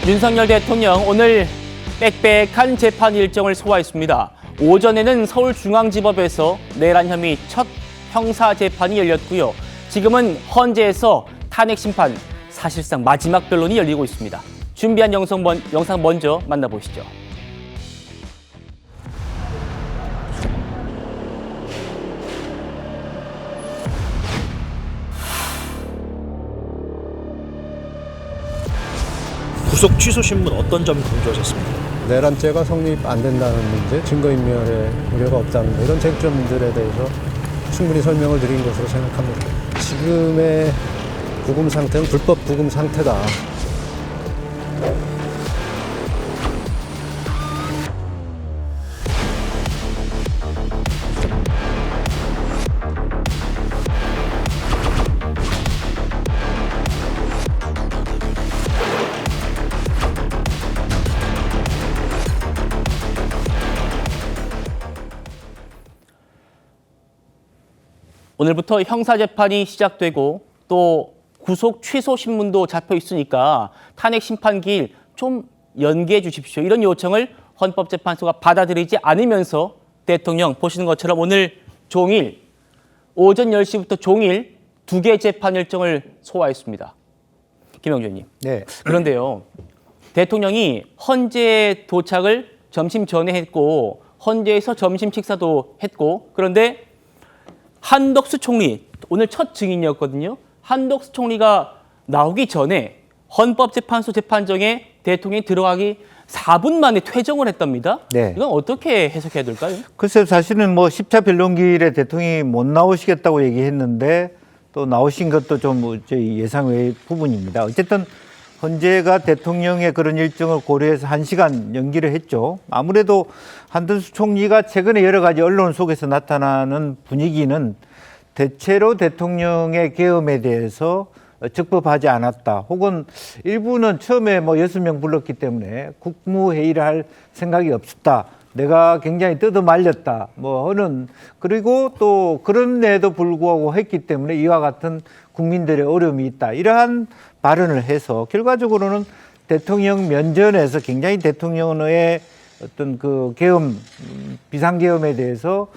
윤석열 대통령 오늘 빽빽한 재판 일정을 소화했습니다. 오전에는 서울중앙지법에서 내란 혐의 첫 형사 재판이 열렸고요. 지금은 헌재에서 탄핵 심판, 사실상 마지막 변론이 열리고 있습니다. 준비한 영상 먼저 만나보시죠. 구속 취소 신문 어떤 점 강조하셨습니까? 내란죄가 성립 안 된다는 문제, 증거인멸의 우려가 없다는 거, 이런 쟁점들에 대해서 충분히 설명을 드린 것으로 생각합니다. 지금의 구금 상태는 불법 구금 상태다. 오늘부터 형사재판이 시작되고 또 구속 취소 신문도 잡혀 있으니까 탄핵 심판기일 좀 연기해 주십시오. 이런 요청을 헌법재판소가 받아들이지 않으면서 대통령 보시는 것처럼 오늘 종일 오전 10시부터 종일 2개 재판 일정을 소화했습니다. 김영주 의원님. 네. 그런데요. 대통령이 헌재에 도착을 점심 전에 했고 헌재에서 점심 식사도 했고 그런데 한덕수 총리, 오늘 첫 증인이었거든요. 한덕수 총리가 나오기 전에 헌법재판소 재판정에 대통령이 들어가기 4분 만에 퇴정을 했답니다. 네. 이건 어떻게 해석해야 될까요? 글쎄요, 사실은 뭐 10차 변론기일에 대통령이 못 나오시겠다고 얘기했는데 또 나오신 것도 좀 저희 예상 외의 부분입니다. 어쨌든 헌재가 대통령의 그런 일정을 고려해서 1시간 연기를 했죠. 아무래도 한덕수 총리가 최근에 여러 가지 언론 속에서 나타나는 분위기는 대체로 대통령의 계엄에 대해서 적법하지 않았다. 혹은 일부는 처음에 뭐 6명 불렀기 때문에 국무회의를 할 생각이 없었다. 내가 굉장히 뜯어말렸다. 뭐 하는, 그리고 또 그런데도 불구하고 했기 때문에 이와 같은 국민들의 어려움이 있다. 이러한 발언을 해서 결과적으로는 대통령 면전에서 굉장히 대통령의 어떤 그 계엄, 비상계엄에 대해서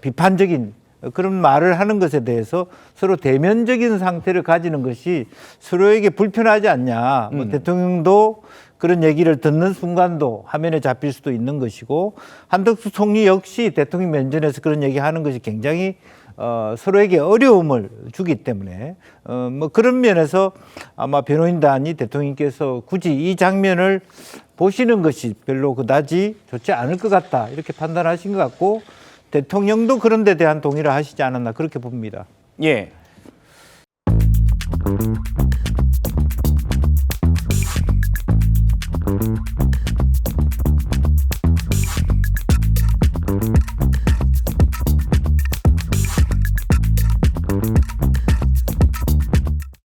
비판적인 그런 말을 하는 것에 대해서 서로 대면적인 상태를 가지는 것이 서로에게 불편하지 않냐. 뭐 대통령도 그런 얘기를 듣는 순간도 화면에 잡힐 수도 있는 것이고 한덕수 총리 역시 대통령 면전에서 그런 얘기하는 것이 굉장히 서로에게 어려움을 주기 때문에 뭐 그런 면에서 아마 변호인단이 대통령께서 굳이 이 장면을 보시는 것이 별로 그다지 좋지 않을 것 같다 이렇게 판단하신 것 같고 대통령도 그런 데 대한 동의를 하시지 않았나 그렇게 봅니다. 예.